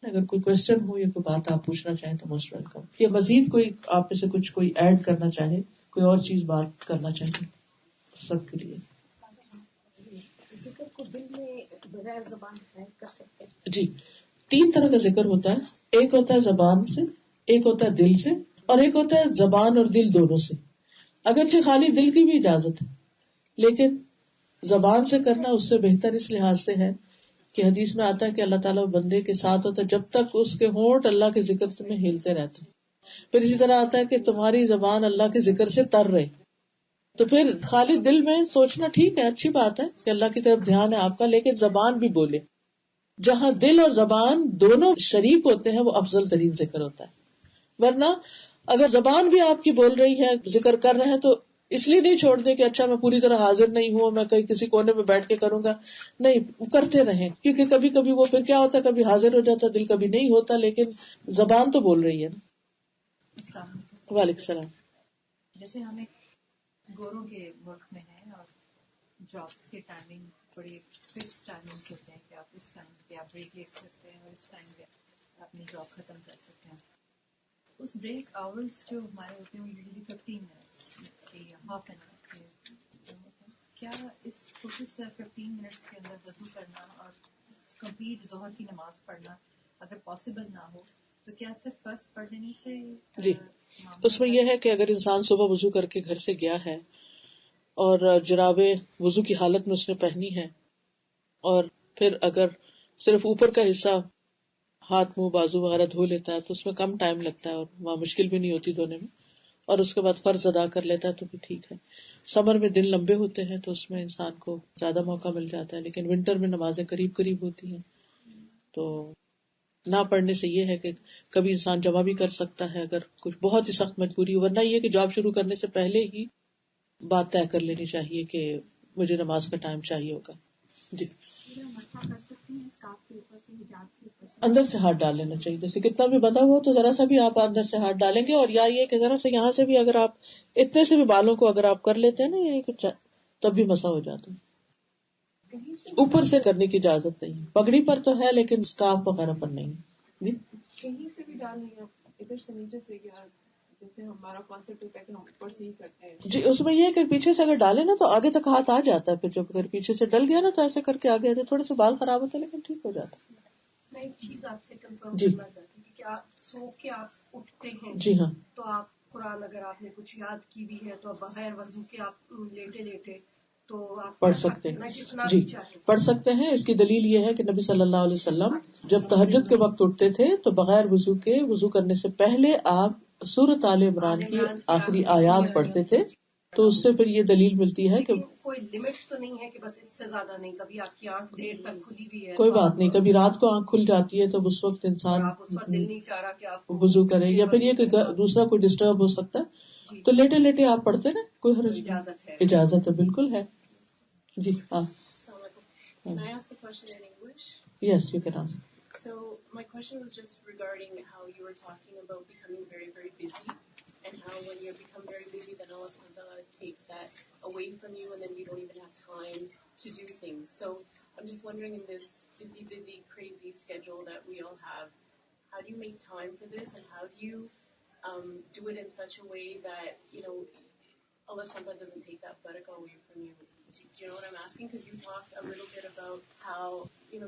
اگر کوئی کوشچن ہو یا کوئی بات آپ پوچھنا چاہیں تو موسٹ ویلکم. یا مزید کوئی آپ میں سے کچھ کوئی ایڈ کرنا چاہے, کوئی اور چیز بات کرنا چاہے, سب کے لیے. ذکر کو دل میں بغیر زبان کر سکتے ہیں؟ جی, 3 طرح کا ذکر ہوتا ہے. ایک ہوتا ہے زبان سے, ایک ہوتا ہے دل سے, اور ایک ہوتا ہے زبان اور دل دونوں سے. اگرچہ خالی دل کی بھی اجازت ہے, لیکن زبان سے کرنا اس سے بہتر اس لحاظ سے ہے کہ حدیث میں آتا ہے کہ اللہ تعالیٰ بندے کے ساتھ ہوتا ہے جب تک اس کے ہونٹ اللہ کے ذکر سے میں ہلتے رہتے. پھر اسی طرح آتا ہے کہ تمہاری زبان اللہ کے ذکر سے تر رہے. تو پھر خالی دل میں سوچنا ٹھیک ہے, اچھی بات ہے کہ اللہ کی طرف دھیان ہے آپ کا, لیکن زبان بھی بولے. جہاں دل اور زبان دونوں شریک ہوتے ہیں وہ افضل ترین ذکر ہوتا ہے. ورنہ اگر زبان بھی آپ کی بول رہی ہے, ذکر کر رہے ہیں, تو اس لیے نہیں چھوڑ دیں کہ اچھا میں پوری طرح حاضر نہیں ہوں, میں کہیں کسی کونے میں بیٹھ کے کروں گا. نہیں, کرتے رہیں, کیونکہ کبھی کبھی وہ پھر کیا ہوتا ہے, کبھی حاضر ہو جاتا, دل کبھی نہیں ہوتا, لیکن زبان تو بول رہی ہے نا. وعلیکم السلام. جیسے ہم ایک گوروں کے ملک میں ہیں اور جابس کے ٹائمنگ بڑی فکس ٹائمنگس ہوتے ہیں کہ آپ اس ٹائم پہ آپ بریک لے سکتے ہیں اور اس ٹائم پہ اپنی جاب ختم کر سکتے ہیں. اس بریک آورز جو ہمارے ہوتے ہیں وہ یوزلی 15 منٹس یا ہاف این آور کے. کیا اس کوشش 15 منٹس کے اندر وضو کرنا اور کمپلیٹ ظہر کی نماز پڑھنا اگر پاسبل نہ ہو تو کیا صرف فرض پڑھ لینے سے؟ جی, اس میں یہ ہے کہ اگر انسان صبح وضو کر کے گھر سے گیا ہے اور جرابیں وضو کی حالت میں اس نے پہنی ہے, اور پھر اگر صرف اوپر کا حصہ ہاتھ منہ بازو وغیرہ دھو لیتا ہے تو اس میں کم ٹائم لگتا ہے اور وہاں مشکل بھی نہیں ہوتی دھونے میں, اور اس کے بعد فرض ادا کر لیتا ہے تو بھی ٹھیک ہے. سمر میں دن لمبے ہوتے ہیں تو اس میں انسان کو زیادہ موقع مل جاتا ہے, لیکن ونٹر میں نمازیں قریب قریب ہوتی ہیں, تو نہ پڑھنے سے یہ ہے کہ کبھی انسان جمع بھی کر سکتا ہے اگر کچھ بہت ہی سخت مجبوری ہو. ورنہ یہ کہ جاب شروع کرنے سے پہلے ہی بات طے کر لینی چاہیے کہ مجھے نماز کا ٹائم چاہیے ہوگا. جی, اندر سے ہاتھ ڈال لینا چاہیے. جیسے کتنا بھی بندھا ہوا تو ذرا سا بھی آپ اندر سے ہاتھ ڈالیں گے, اور یا یہ کہ ذرا سے یہاں سے بھی اگر آپ اتنے سے بھی بالوں کو اگر آپ کر لیتے ہیں نا یہ کچھ, تب بھی مسا ہو جاتا ہے. اوپر سے کرنے کی اجازت نہیں, پگڑی پر تو ہے لیکن اسکارف وغیرہ پر نہیں. جی, کہیں سے بھی ڈال لیں آپ, ادھر سے نیچے سے, جیسے ہمارا کانسیپٹ ہوتا ہے کہ ہم اوپر سے ہی کرتے ہیں. جی, اس میں یہ ہے کہ پیچھے سے اگر ڈالے نا تو آگے تک ہاتھ آ جاتا ہے, پھر جب اگر پیچھے سے ڈل گیا نا تو ایسے کر کے آگے آتے, تھوڑے سے بال خراب ہوتے ہیں لیکن ٹھیک ہو جاتا ہے. میں ایک چیز آپ سے کنفرم کرنا چاہتی ہوں کہ کیا سو کے آپ اٹھتے ہیں؟ جی ہاں, تو آپ قرآن اگر آپ نے کچھ یاد کی بھی ہے تو بغیر وضو کے آپ لیٹے لیٹے تو آپ پڑھ سکتے ہیں. جی, پڑھ سکتے ہیں. اس کی دلیل یہ ہے کہ نبی صلی اللہ علیہ وسلم جب تہجد کے وقت اٹھتے تھے تو بغیر وضو کے, وضو کرنے سے پہلے آپ سورۃ آل عمران کی آخری آیات پڑھتے تھے. تو اس سے پھر یہ دلیل ملتی ہے کہ کوئی لمٹ تو نہیں ہے کہ بس اس سے زیادہ نہیں. کبھی آپ کی آنکھ دیر تک کھلی بھی ہے, کوئی بات نہیں, کبھی رات کو آنکھ کھل جاتی ہے تو اس وقت انسان دل نہیں چاہ رہا کہ آپ وضو کرے, یا پھر یہ کہ دوسرا کوئی ڈسٹرب ہو سکتا ہے تو لیٹے لیٹے آپ پڑھتے نا, کوئی حرج نہیں, اجازت ہے, بالکل ہے. جی ہاں. Can I ask the question in English? Yes, you can ask. So my question was just regarding how you were talking about becoming very, very busy, and how when you become very busy, then Allah subhanahu wa ta'ala takes that away from you, and then you don't even have time to do things. So I'm just wondering, in this busy, crazy schedule that we all have, how do you make time for this, and how do you do it in such a way that, Allah subhanahu wa ta'ala doesn't take that barakah away from you? Do you know what I'm asking? Because you talked a little bit about how,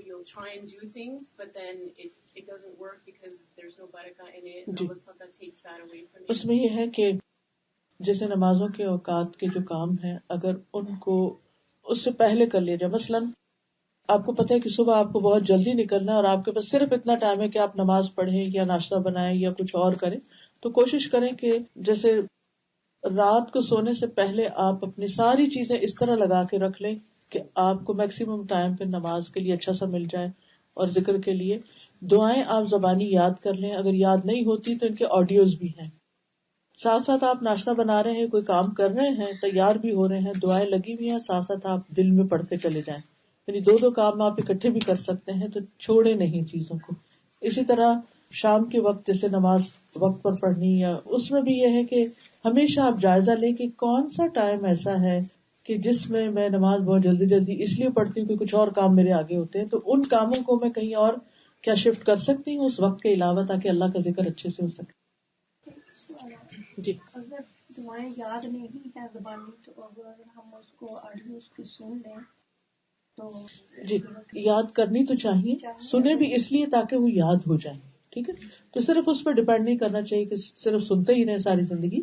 you'll try and do things, but then it doesn't work because there's no barakah in it, and Allah subhanahu wa ta'ala takes that away from you. اس میں یہ ہے کہ جیسے نمازوں کے اوقات کے جو کام ہیں, اگر ان کو اس سے پہلے کر لیا جائے. مثلاً آپ کو پتہ ہے کہ صبح آپ کو بہت جلدی نکلنا ہے اور آپ کے پاس صرف اتنا ٹائم ہے کہ آپ نماز پڑھیں یا ناشتہ بنائیں یا کچھ اور کریں, تو کوشش کریں کہ جیسے رات کو سونے سے پہلے آپ اپنی ساری چیزیں اس طرح لگا کے رکھ لیں کہ آپ کو میکسیمم ٹائم پہ نماز کے لیے اچھا سا مل جائے, اور ذکر کے لیے دعائیں آپ زبانی یاد کر لیں. اگر یاد نہیں ہوتی تو ان کے آڈیوز بھی ہیں. ساتھ ساتھ آپ ناشتہ بنا رہے ہیں, کوئی کام کر رہے ہیں, تیار بھی ہو رہے ہیں, دعائیں لگی ہوئی ہیں, ساتھ ساتھ آپ دل میں پڑھتے چلے جائیں. یعنی 2 کام آپ اکٹھے بھی کر سکتے ہیں, تو چھوڑے نہیں چیزوں کو. اسی طرح شام کے وقت جیسے نماز وقت پر پڑھنی, یا اس میں بھی یہ ہے کہ ہمیشہ آپ جائزہ لیں کہ کون سا ٹائم ایسا ہے کہ جس میں میں نماز بہت جلدی اس لیے پڑھتی ہوں کہ کچھ اور کام میرے آگے ہوتے ہیں, تو ان کاموں کو میں کہیں اور کیا شفٹ کر سکتی ہوں اس وقت کے علاوہ تاکہ اللہ کا ذکر اچھے سے ہو سکے؟ جی اگر دعائیں یاد نہیں ہے زبانی تو اگر ہم اس کو آڈیو اس کی سن لیں تو جی یاد کرنی تو چاہیے، سنے بھی اس لیے تاکہ وہ یاد ہو جائے. ٹھیک ہے، تو صرف اس پہ ڈیپینڈ نہیں کرنا چاہیے کہ صرف سنتے ہی رہے ساری زندگی.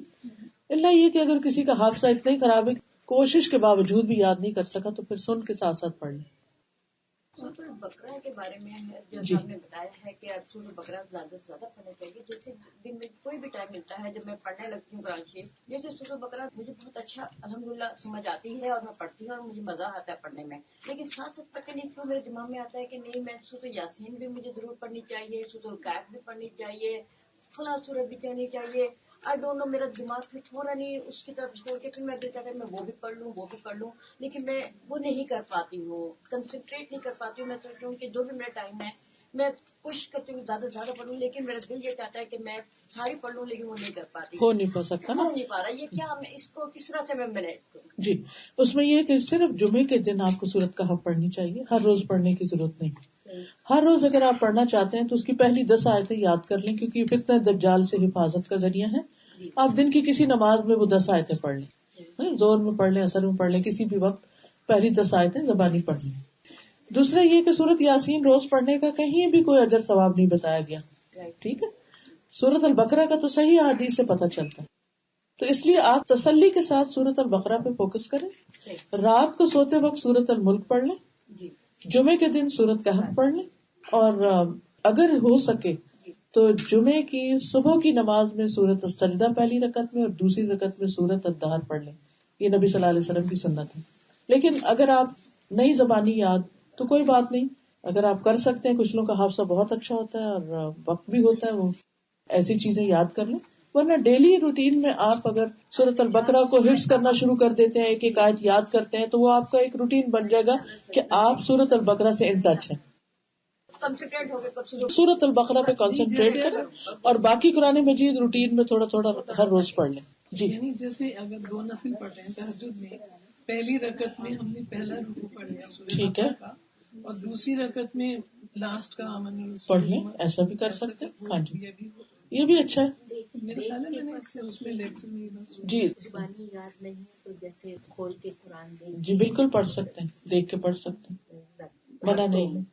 اللہ یہ کہ اگر کسی کا حافظہ اتنا ہی خراب ہے کوشش کے باوجود بھی یاد نہیں کر سکا تو پھر سن کے ساتھ ساتھ پڑھ لیں. سورۃ البقرہ کے بارے میں ہے جو جی. آپ نے بتایا ہے کہ آپ سورۃ البقرہ زیادہ سے زیادہ پڑھنا چاہیے. جیسے دن میں کوئی بھی ٹائم ملتا ہے جب میں پڑھنے لگتی ہوں قرآن شریف، جیسے سورۃ البقرہ مجھے بہت اچھا الحمدللہ سمجھ آتی ہے اور میں پڑھتی ہوں اور مجھے مزہ آتا ہے پڑھنے میں. لیکن ساتھ ساتھ پتہ نہیں کیوں میرے دماغ میں آتا ہے کہ نہیں میں سورۃ یاسین بھی مجھے ضرور پڑھنی چاہیے، سورۃ الکہف بھی پڑھنی چاہیے، فلاں سورت بھی پڑھنی چاہیے. آئی ڈونٹ نو میرا دماغ پھر تھوڑا نہیں اس کی طرف چھوڑ کے پھر میں دل چاہتا ہے میں وہ بھی پڑھ لوں لیکن میں وہ نہیں کر پاتی ہوں، کنسنٹریٹ نہیں کر پاتی ہوں. میں سوچتی ہوں کہ جو بھی میرا ٹائم ہے میں کوشش کرتی ہوں زیادہ سے زیادہ پڑھوں، لیکن میرا دل یہ چاہتا ہے کہ میں ساری پڑھ لوں لیکن وہ نہیں کر پاتی، ہو نہیں پا سکتا نا. ہو نہیں پا رہا. یہ کیا میں اس کو کس طرح سے میں مینیج کروں؟ جی اس میں یہ کہ صرف جمعے کے دن آپ کو سورۃ کہف پڑھنی چاہیے، ہر روز پڑھنے کی ضرورت نہیں. ہر روز اگر آپ پڑھنا چاہتے ہیں تو اس کی پہلی 10 آیتیں یاد کر لیں کیونکہ فتنہ دجال سے حفاظت کا ذریعہ ہے. آپ دن کی کسی نماز میں وہ 10 آیتیں پڑھ لیں، زور میں پڑھ لیں، اثر میں پڑھ لیں، کسی بھی وقت پہلی 10 آیتیں زبانی پڑھ لیں. دوسرا یہ کہ سورۃ یاسین روز پڑھنے کا کہیں بھی کوئی اجر ثواب نہیں بتایا گیا. ٹھیک ہے، سورۃ البقرہ کا تو صحیح حدیث سے پتہ چلتا ہے. تو اس لیے آپ تسلی کے ساتھ سورۃ البقرہ پہ فوکس کریں. رات کو سوتے وقت سورۃ الملک پڑھ لیں، جمعے کے دن سورۃ کہف پڑھ لیں، اور اگر ہو سکے تو جمعے کی صبح کی نماز میں سورۃ السجدہ پہلی رکعت میں اور دوسری رکعت میں سورۃ الدہر پڑھ لیں. یہ نبی صلی اللہ علیہ وسلم کی سنت ہے. لیکن اگر آپ نہیں زبانی یاد تو کوئی بات نہیں، اگر آپ کر سکتے ہیں، کچھ لوگوں کا حافظہ بہت اچھا ہوتا ہے اور وقت بھی ہوتا ہے، وہ ایسی چیزیں یاد کر لیں. ورنہ ڈیلی روٹین میں آپ اگر سورۃ البقرہ کو حفظ کرنا شروع کر دیتے ہیں، ایک ایک آیت یاد کرتے ہیں، تو وہ آپ کا ایک روٹین بن جائے گا کہ آپ سورۃ البقرہ سے ان ٹچ ہیں. سورۃ البقرہ پہ کنسنٹریٹ کریں اور باقی قرآن مجید روٹین میں تھوڑا تھوڑا ہر روز پڑھ لیں. جی یعنی جیسے اگر 2 نفل پڑھ رہے ہیں تہجد میں، پہلی رکعت میں ہم نے پہلا رکوع پڑھ لیا سورۃ البقرہ کا اور دوسری رکعت میں لاسٹ کا آمن پڑھ لیں، ایسا بھی کر سکتے ہیں. ہاں جی یہ بھی اچھا ہے. میرے خیال ہے میں نے اس میں لیکچر میں جی زبانی یاد نہیں ہے تو جیسے کھول کے قرآن دیکھ جی بالکل پڑھ سکتے ہیں، دیکھ کے پڑھ سکتے ہیں، منع نہیں ہے.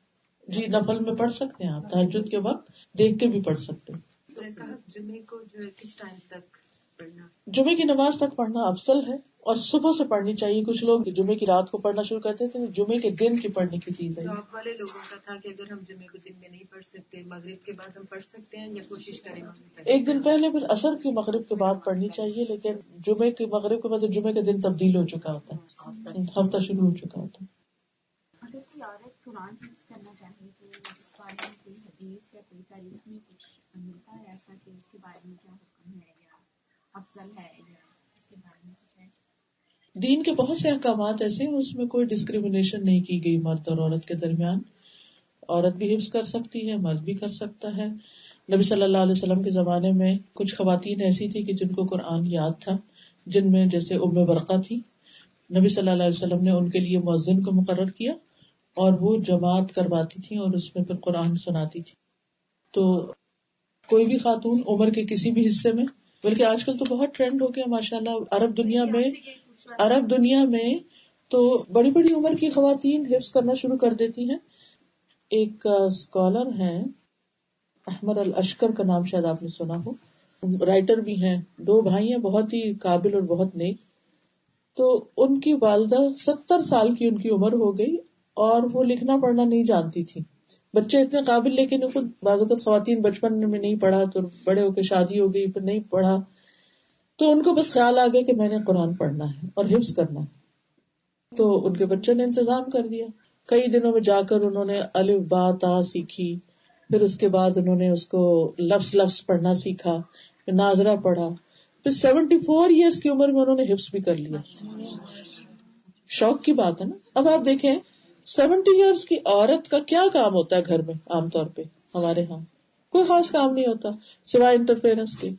جی نفل میں پڑھ سکتے ہیں، آپ تہجد کے وقت دیکھ کے بھی پڑھ سکتے ہیں. جمعے کو جو ہے کس ٹائم تک پڑھنا؟ جمعے کی نماز تک پڑھنا افضل ہے اور صبح سے پڑھنی چاہیے. کچھ لوگ جمعے کی رات کو پڑھنا شروع کرتے تھے، جمعے کے دن کی پڑھنے کی چیز ہے. جاب والے لوگوں کا تھا کہ اگر ہم جمعے کو دن میں نہیں پڑھ سکتے، مغرب کے بعد ہم پڑھ سکتے ہیں یا کوشش کریں ایک دن پہلے پھر عصر کی مغرب کے بعد پڑھنی چاہیے، لیکن جمعے کی مغرب کے بعد جمعے کے دن تبدیل ہو چکا ہوتا ہے، ہفتہ شروع ہو چکا ہوتا ہے. اگر کوئی عورت قرآن حفظ کرنا چاہے تو اس بارے میں کوئی حدیث یا کوئی تاریخ میں کچھ ملتا ہے ایسا کہ اس کے بارے میں کیا حکم ہے یا افضل ہے یا اس کے بارے میں کچھ ہے؟ دین کے بہت سے احکامات ایسے ہیں اس میں کوئی ڈسکریمنیشن نہیں کی گئی مرد اور عورت کے درمیان. عورت بھی حفظ کر سکتی ہے، مرد بھی کر سکتا ہے. نبی صلی اللہ علیہ وسلم کے زمانے میں کچھ خواتین ایسی تھی کہ جن کو قرآن یاد تھا، جن میں جیسے ام برقہ تھی. نبی صلی اللہ علیہ وسلم نے ان کے لیے مؤذن کو مقرر کیا اور وہ جماعت کرواتی تھی اور اس میں پھر قرآن سناتی تھی. تو کوئی بھی خاتون عمر کے کسی بھی حصے میں، بلکہ آج کل تو بہت ٹرینڈ ہو گیا ماشاءاللہ عرب دنیا میں تو بڑی بڑی عمر کی خواتین حفظ کرنا شروع کر دیتی ہیں. ایک اسکالر ہیں احمد الاشکر کا نام شاید آپ نے سنا ہو، رائٹر بھی ہیں، 2 بھائی ہیں، بہت ہی قابل اور بہت نیک. تو ان کی والدہ 70 سال کی ان کی عمر ہو گئی اور وہ لکھنا پڑھنا نہیں جانتی تھی. بچے اتنے قابل، لیکن خود بعض اوقات خواتین بچپن میں نہیں پڑھا تو بڑے ہو کے شادی ہو گئی، پھر نہیں پڑھا. تو ان کو بس خیال آ گیا کہ میں نے قرآن پڑھنا ہے اور حفظ کرنا ہے. تو ان کے بچے نے انتظام کر دیا. کئی دنوں میں جا کر انہوں نے الف با تا سیکھی، پھر اس کے بعد انہوں نے اس کو لفظ پڑھنا سیکھا، پھر ناظرہ پڑھا، پھر 74 ایئرس کی عمر میں انہوں نے حفظ بھی کر لیا. شوق کی بات ہے نا. اب آپ دیکھیں 70 ایئرس کی عورت کا کیا کام ہوتا ہے گھر میں؟ عام طور پہ ہمارے ہاں کوئی خاص کام نہیں ہوتا سوائے انٹرفیئرنس کے.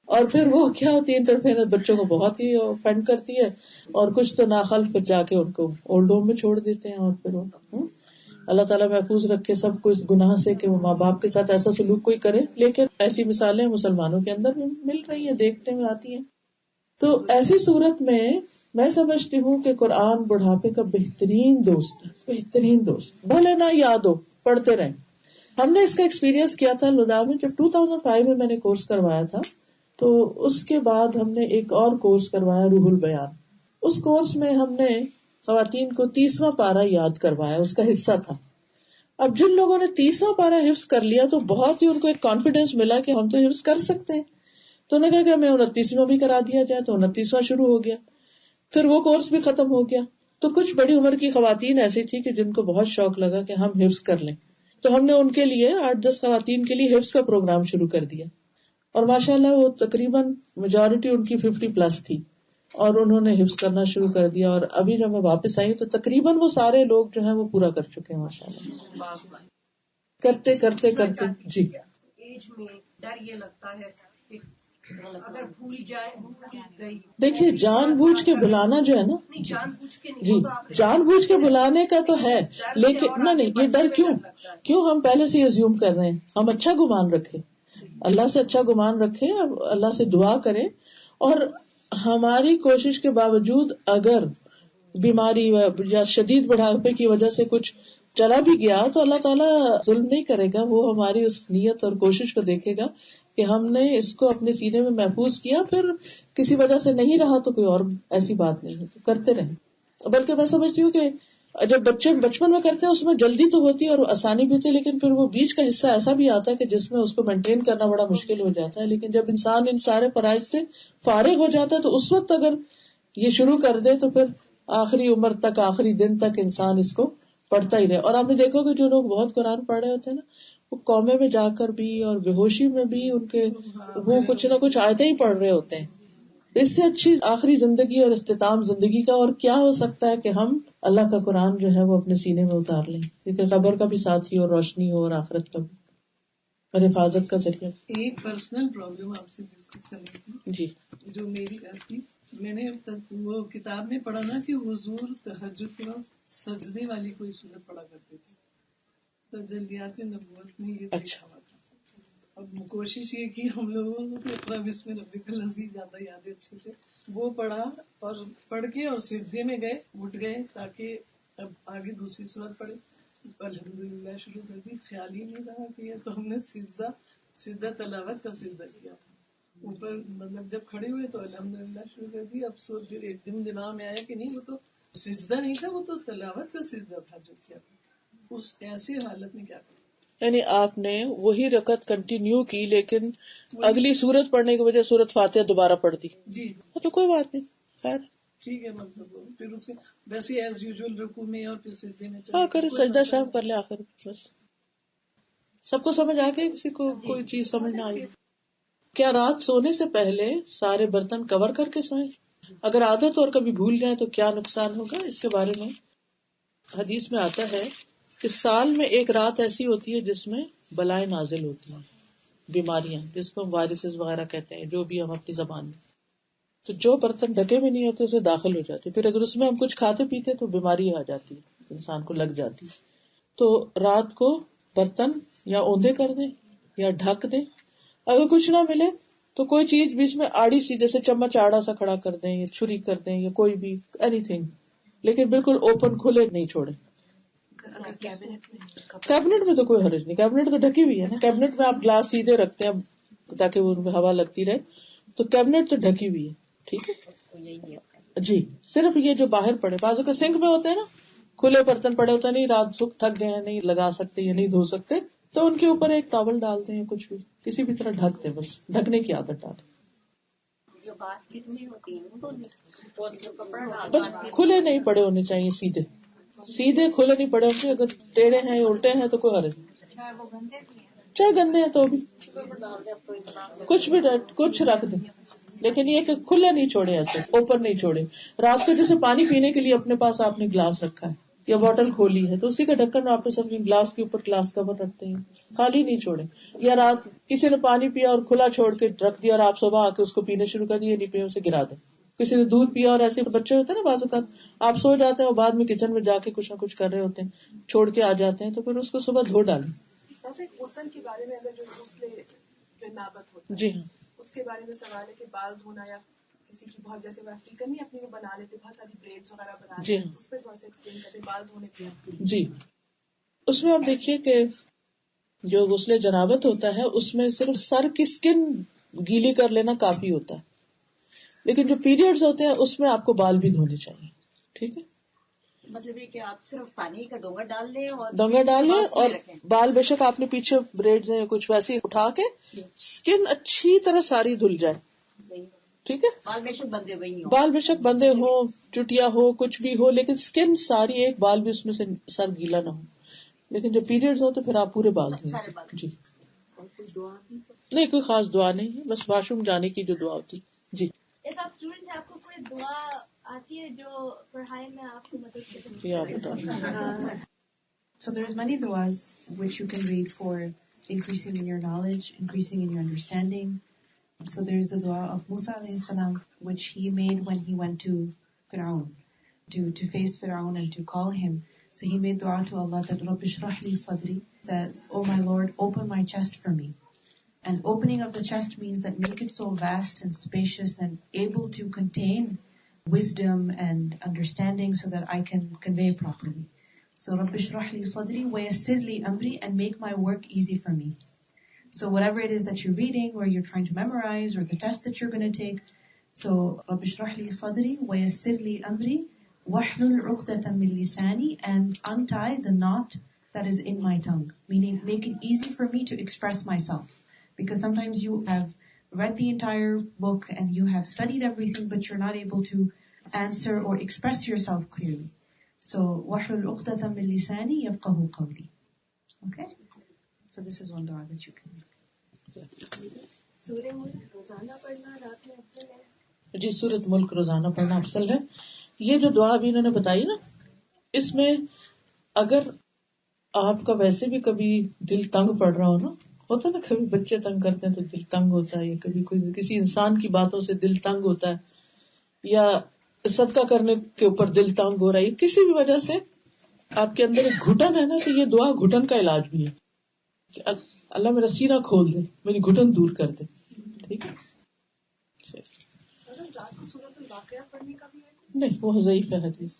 اور پھر وہ کیا ہوتی ہے انٹرفیئرنس، بچوں کو بہت ہی offend کرتی ہے اور کچھ تو ناخل پھر جا کے ان کو اولڈ ہوم میں چھوڑ دیتے ہیں. اور پھر وہ اللہ تعالیٰ محفوظ رکھے سب کو اس گناہ سے کہ وہ ماں باپ کے ساتھ ایسا سلوک کوئی کرے. لیکن ایسی مثالیں مسلمانوں کے اندر بھی مل رہی ہیں, دیکھتے ہوئے آتی ہیں. تو ایسی صورت میں سمجھتی ہوں کہ قرآن بڑھاپے کا بہترین دوست ہے, بہترین دوست. بھلے نہ یاد ہو, پڑھتے رہیں. ہم نے اس کا ایکسپیرینس کیا تھا لدھا میں, جب 2005 میں نے کورس کروایا تھا, تو اس کے بعد ہم نے ایک اور کورس کروایا روح البیان. اس کورس میں ہم نے خواتین کو 30واں پارہ یاد کروایا, اس کا حصہ تھا. اب جن لوگوں نے 30واں پارہ حفظ کر لیا تو بہت ہی ان کو ایک کانفیڈینس ملا کہ ہم تو حفظ کر سکتے ہیں. تو انہوں نے کہا کہ ہمیں 29واں بھی کرا دیا جائے, تو 29واں شروع ہو گیا. پھر وہ کورس بھی ختم ہو گیا. تو کچھ بڑی عمر کی خواتین ایسی تھی کہ جن کو بہت شوق لگا کہ ہم حفظ کر لیں, تو ہم نے ان کے لیے 8-10 خواتین کے لیے حفظ کا پروگرام شروع کر دیا. اور ماشاءاللہ وہ تقریباً میجورٹی ان کی 50+ تھی, اور انہوں نے حفظ کرنا شروع کر دیا. اور ابھی جب میں واپس آئی تو تقریباً وہ سارے لوگ جو ہیں وہ پورا کر چکے ہیں ماشاءاللہ. کرتے کرتے کرتے جی. ایج میں ڈر یہ لگتا ہے کہ اگر بھول جائے, دیکھیے جان بوجھ کے بلانا جو ہے نا, جان بوجھ کے جی جان بوجھ کے بلانے کا تو ہے, لیکن نہیں یہ ڈر کیوں ہم پہلے سے ازیوم کر رہے ہیں. ہم اچھا گمان رکھے, اللہ سے اچھا گمان رکھے, اللہ سے دعا کریں, اور ہماری کوشش کے باوجود اگر بیماری یا شدید بڑھاپے کی وجہ سے کچھ چلا بھی گیا تو اللہ تعالیٰ ظلم نہیں کرے گا. وہ ہماری اس نیت اور کوشش کو دیکھے گا کہ ہم نے اس کو اپنے سینے میں محفوظ کیا, پھر کسی وجہ سے نہیں رہا تو کوئی اور ایسی بات نہیں ہے, تو کرتے رہیں. بلکہ میں سمجھتی ہوں کہ جب بچے بچپن میں کرتے ہیں اس میں جلدی تو ہوتی ہے اور آسانی بھی ہوتی ہے, لیکن پھر وہ بیچ کا حصہ ایسا بھی آتا ہے کہ جس میں اس کو مینٹین کرنا بڑا مشکل ہو جاتا ہے. لیکن جب انسان ان سارے فرائض سے فارغ ہو جاتا ہے تو اس وقت اگر یہ شروع کر دے تو پھر آخری عمر تک, آخری دن تک انسان اس کو پڑھتا ہی رہے. اور آپ نے دیکھو کہ جو لوگ بہت قرآن پڑھ رہے ہوتے ہیں نا, وہ قومے میں جا کر بھی اور بے ہوشی میں بھی ان کے وہ کچھ نہ کچھ آیتیں ہی پڑھ رہے ہوتے ہیں. اس سے اچھی آخری زندگی اور اختتام زندگی کا اور کیا ہو سکتا ہے کہ ہم اللہ کا قرآن جو ہے وہ اپنے سینے میں اتار لیں, کیونکہ قبر کا بھی ساتھی اور روشنی ہو اور آخرت کا بھی اور حفاظت کا ذریعہ. ایک پرسنل پرابلم آپ سے ڈسکس کرنی تھی جی, جو میری تھی. میں نے وہ کتاب میں پڑھا نا کہ حضور تہجد کے وقت سجدے والی کوئی صورت پڑھا کرتے تھے. تجلیات نبوت میں یہ اچھا. اب کوشش یہ کی ہم لوگوں کو تو اقرا بسم ربک الذی زیادہ یاد ہے اچھے سے, وہ پڑھا اور پڑھ کے اور سجدے میں گئے, اٹھ گئے تاکہ اب آگے دوسری صورت پڑھے. الحمدللہ شروع کر دی, خیال ہی نہیں رہا کہ تو ہم نے سجدہ تلاوت کا سجدہ کیا تھا اوپر, مطلب جب کھڑے ہوئے تو الحمدللہ شروع کر دی. اب سو پھر ایک دن دماغ میں آیا کہ نہیں وہ تو سجدہ نہیں تھا, وہ تو تلاوت کا سجدہ تھا جو کیا تھا. اس ایسی حالت میں کیا کریں؟ یعنی آپ نے وہی رکعت کنٹینیو کی لیکن اگلی سورت پڑھنے کی وجہ سورت فاتحہ دوبارہ پڑھ دی. جی تو کوئی بات نہیں, خیر ٹھیک ہے. مطلب پھر اس کے ویسے ایز یوزول رکوع میں اور پھر سجدے میں ہاں کرے, سجدہ صاحب کر لے آخر. بس سب کو سمجھ آ گئی, کسی کو کوئی چیز سمجھ نہ آئی؟ کیا رات سونے سے پہلے سارے برتن کور کر کے سوئیں؟ اگر عادت اور کبھی بھول جائے تو کیا نقصان ہوگا؟ اس کے بارے میں حدیث میں آتا ہے کہ سال میں ایک رات ایسی ہوتی ہے جس میں بلائیں نازل ہوتی ہیں, بیماریاں جس کو ہم وائرسز وغیرہ کہتے ہیں, جو بھی ہم اپنی زبان میں. تو جو برتن ڈھکے بھی نہیں ہوتے اسے داخل ہو جاتے, پھر اگر اس میں ہم کچھ کھاتے پیتے تو بیماری آ جاتی ہے, انسان کو لگ جاتی. تو رات کو برتن یا اوندے کر دیں یا ڈھک دیں. اگر کچھ نہ ملے تو کوئی چیز بیچ میں آڑی سی, جیسے چمچ آڑا سا کھڑا کر دیں یا چھری کر دیں یا کوئی بھی اینی تھنگ, لیکن بالکل اوپن کھلے نہیں چھوڑیں. کیبنٹ میں تو کوئی حرج نہیں, کیبنٹ تو ڈھکی ہوئی ہے نا. کیبنٹ میں آپ گلاس سیدھے رکھتے ہیں تاکہ وہ ان میں ہوا لگتی رہے, تو کیبنٹ تو ڈھکی ہوئی ہے, ٹھیک ہے جی. صرف یہ جو باہر پڑے, بازو کے سنک میں ہوتے ہیں نا کھلے برتن پڑے ہوتے ہیں, نہیں رات سکھ تھک گئے ہیں, نہیں لگا سکتے یا نہیں دھو سکتے, تو ان کے اوپر ایک ٹاول ڈالتے ہیں, کچھ بھی کسی بھی طرح ڈھکتے ہیں, بس ڈھکنے کی عادت ڈالیں. بس کھلے نہیں پڑے ہونے چاہیے, سیدھے کھلے نہیں پڑے ہوتے. اگر ٹیڑھے ہیں الٹے ہیں تو کوئی حرج نہیں, چاہے گندے ہیں تو بھی کچھ رکھ دیں, لیکن یہ کہ کھلے نہیں چھوڑے, ایسے اوپن نہیں چھوڑے. رات کو جیسے پانی پینے کے لیے اپنے پاس آپ نے گلاس رکھا ہے یا بوٹل کھولی ہے تو اسی کا ڈھکن واپس اپنے گلاس کے اوپر گلاس کور رکھتے ہیں, خالی نہیں چھوڑے. یا رات کسی نے پانی پیا اور کھلا چھوڑ کے رکھ دیا اور آپ صبح آ کے اس کو پینے شروع کر دیا, نہیں پیے اسے گرا دیں, کسی نے دودھ پیا اور ایسے بچے ہوتے ہیں نا بعض اوقات آپ سو جاتے ہیں اور بعد میں کچن میں جا کے کچھ نہ کچھ کر رہے ہوتے ہیں, چھوڑ کے آ جاتے ہیں, تو پھر اس کو صبح دھو ڈالیں. غسل کے بارے میں اگر جو غسل جنابت ہوتا ہے جی ہاں, اس کے بارے میں سوال ہے کہ بال دھونا یا کسی کی بہت جیسے وہ افریقن نہیں اپنی وہ بنا لیتے بہت ساری بریڈز وغیرہ بنا جی لیتے, اس پہ تھوڑا سا ایکسپلین کرتے بال دھونے کے. جی اس میں آپ دیکھیے کہ جو غسل جنابت ہوتا ہے اس میں صرف سر کی سکن گیلی کر لینا کافی ہوتا ہے, لیکن جو پیریڈز ہوتے ہیں اس میں آپ کو بال بھی دھونے چاہیے. ٹھیک ہے, مطلب یہ کہ آپ صرف پانی کا ڈونگا ڈال لیں اور ڈونگا ڈال لیں اور بال بے شک آپ نے پیچھے بریڈز ہیں کچھ ویسے اٹھا کے سکن اچھی طرح ساری دھل جائے. ٹھیک ہے, بال بے شک بندے ہوئی ہوں, بال بے شک بندے ہوں, چٹیا ہو, کچھ بھی ہو, لیکن سکن ساری, ایک بال بھی اس میں سے سر گیلا نہ ہو. لیکن جب پیریڈز ہو تو پھر آپ پورے بال دھوئیں. جی نہیں, کوئی خاص دعا نہیں ہے, بس واش روم جانے کی جو دعا ہوتی. جی ایک آپ اسٹوڈنٹ ہیں, آپ کو کوئی دعا آتی ہے جو پڑھائی میں آپ کو مدد کرے؟ So there's many du'as which you can read for increasing in your knowledge, increasing in your understanding. So there's the dua of Musa alayhi salam, which he made when he went to Fir'aun, to face Fir'aun and to call him. So he made dua to Allah that Rabbi shrah li sadri, that, oh my Lord, open my chest for me. And opening of the chest means that make it so vast and spacious and able to contain wisdom and understanding so that I can convey properly. So Rabbi shrah li sadri wa yassir li amri, and make my work easy for me. So whatever it is that you're reading or you're trying to memorize or the test that you're going to take, so Rabbi shrah li sadri wa yassir li amri wahlul 'uqdatan min lisani, and untie the knot that is in my tongue, meaning make it easy for me to express myself. Because sometimes you have read the entire book and you have studied everything, but you're not able to answer or express yourself clearly. So wahlul 'uqdatan min lisani yafqahu qawli. Okay? So this is one dua that you can make. سورہ ملک روزانہ پڑھنا رات میں افضل ہے؟ جی, سورۃ ملک روزانہ پڑھنا افضل ہے. یہ جو دعا ابھی انہوں نے بتائی نا, اس میں اگر آپ کا ویسے بھی کبھی دل تنگ پڑ رہا ہو نا, ہوتا نا کبھی بچے تنگ کرتے ہیں تو دل تنگ ہوتا ہے, یا کبھی کوئی کسی انسان کی باتوں سے دل تنگ ہوتا ہے, یا صدقہ کرنے کے اوپر دل تنگ ہو رہا ہے, کسی بھی وجہ سے آپ کے اندر ایک گھٹن ہے نا, تو یہ دعا گھٹن کا علاج بھی ہے کہ اللہ میرا سینہ کھول دے, میری گھٹن دور کر دے. ٹھیک ہے, رات کو سورۃ الواقعہ پڑھنے کا بھی ہے؟ نہیں, وہ ضعیف ہے حدیث.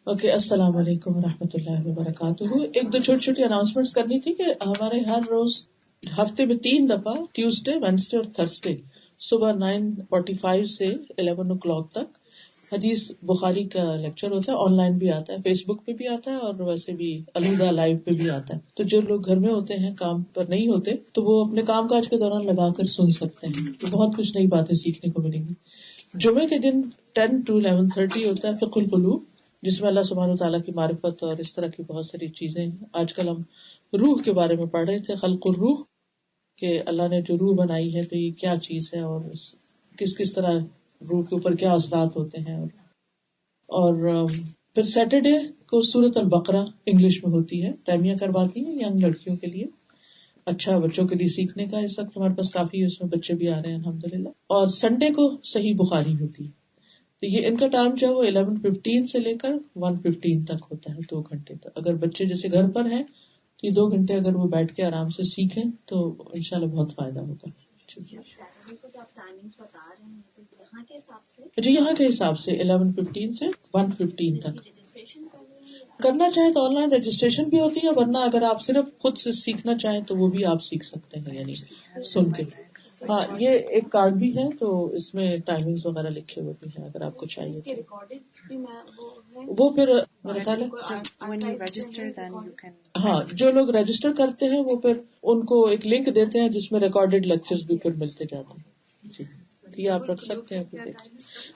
اوکے, السلام علیکم ورحمۃ اللہ وبرکاتہ. ایک دو چھوٹی چھوٹی اناؤنسمنٹس کرنی تھی کہ ہمارے ہر روز ہفتے میں 3 دفعہ ٹیوزڈے, وینسڈے اور تھرسڈے صبح 9:45 سے 11 o'clock تک حدیث بخاری کا لیکچر ہوتا ہے. آن لائن بھی آتا ہے, فیس بک پہ بھی آتا ہے, اور ویسے بھی الہدا لائیو پہ بھی آتا ہے. تو جو لوگ گھر میں ہوتے ہیں, کام پر نہیں ہوتے, تو وہ اپنے کام کاج کے دوران لگا کر سن سکتے ہیں. تو بہت کچھ نئی باتیں سیکھنے کو ملیں گی. جمعے کے دن 10 to 11:30 ہوتا ہے فقہ القلوب, جس میں اللہ سبحانہ وتعالیٰ کی معرفت اور اس طرح کی بہت ساری چیزیں. آج کل ہم روح کے بارے میں پڑھ رہے تھے, خلق الروح, کہ اللہ نے جو روح بنائی ہے تو یہ کیا چیز ہے, اور کس کس طرح روح کے اوپر کیا اثرات ہوتے ہیں. اور پھر سیٹرڈے کو سورۃ البقرہ انگلش میں ہوتی ہے, تیمیہ کرواتی ہیں ینگ لڑکیوں کے لیے. اچھا, بچوں کے لیے سیکھنے کا اس وقت ہمارے پاس کافی ہے, اس میں بچے بھی آ رہے ہیں الحمدللہ. اور سنڈے کو صحیح بخاری ہوتی ہے. تو یہ ان کا ٹائم جو ہے وہ 11:15 سے لے کر 1:15 تک ہوتا ہے, 2 گھنٹے تک. اگر بچے جیسے گھر پر ہیں تو یہ 2 گھنٹے اگر وہ بیٹھ کے آرام سے سیکھیں تو انشاءاللہ بہت فائدہ ہوگا. جی, یہاں کے حساب سے 11:15 سے 1:15 تک. کرنا چاہیں تو آن لائن رجسٹریشن بھی ہوتی ہے, ورنہ اگر آپ صرف خود سے سیکھنا چاہیں تو وہ بھی آپ سیکھ سکتے ہیں, یعنی سن کے. ہاں, یہ ایک کارڈ بھی ہے, تو اس میں ٹائمنگز وغیرہ لکھے ہوئے بھی ہیں اگر آپ کو چاہیے. وہ پھر میرا خیال ہے ہاں, جو لوگ رجسٹر کرتے ہیں وہ پھر ان کو ایک لنک دیتے ہیں جس میں ریکارڈیڈ لیکچرز بھی پھر ملتے جاتے ہیں. جی, یہ آپ رکھ سکتے ہیں.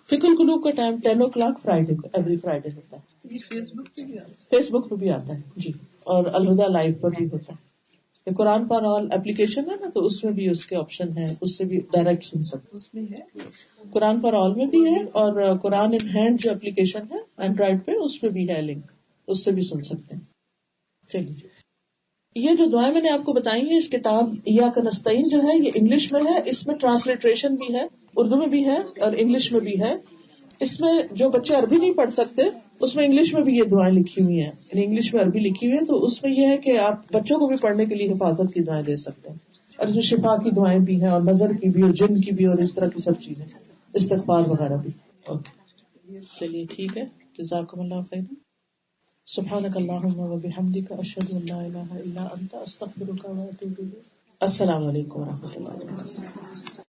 فقہ القلوب کا ٹائم 10 o'clock فرائیڈے کو, ایوری فرائیڈے ہوتا ہے. فیس بک پہ بھی آتا ہے جی, اور الہدا لائیو پر بھی ہوتا ہے. قرآن پر آل اپلیکیشن ہے نا, تو اس میں بھی اس کے آپشن ہے, اس سے بھی ڈائریکٹ سن سکتے. اس میں ہے قرآن پر آل میں بھی ہے, اور قرآن ان ہینڈ جو اپلیکیشن ہے اینڈرائڈ پہ, اس پہ بھی ہے لنک, اس سے بھی سن سکتے ہیں. چلیے, یہ جو دعائیں میں نے آپ کو بتائی ہیں اس کتاب ایاک نستعین جو ہے یہ انگلش میں ہے, اس میں ٹرانسلیٹریشن بھی ہے, اردو میں بھی ہے اور انگلش میں بھی ہے. اس میں جو بچے عربی نہیں پڑھ سکتے اس میں انگلش میں بھی یہ دعائیں لکھی ہوئی ہیں, یعنی انگلش میں عربی لکھی ہوئی ہے, تو اس میں یہ ہے کہ آپ بچوں کو بھی پڑھنے کے لیے حفاظت کی دعائیں دے سکتے ہیں, اور اس میں شفا کی دعائیں بھی ہیں اور نظر کی بھی اور جن کی بھی اور اس طرح کی سب چیزیں, استغفار وغیرہ بھی. اوکے چلیے ٹھیک ہے, جزاکم اللہ خیر. سبحانک اللہم و بحمدک اشہد ان لا الہ الا انت استغفرک و اتوب الیک. السلام علیکم و رحمۃ اللہ وبرکاتہ.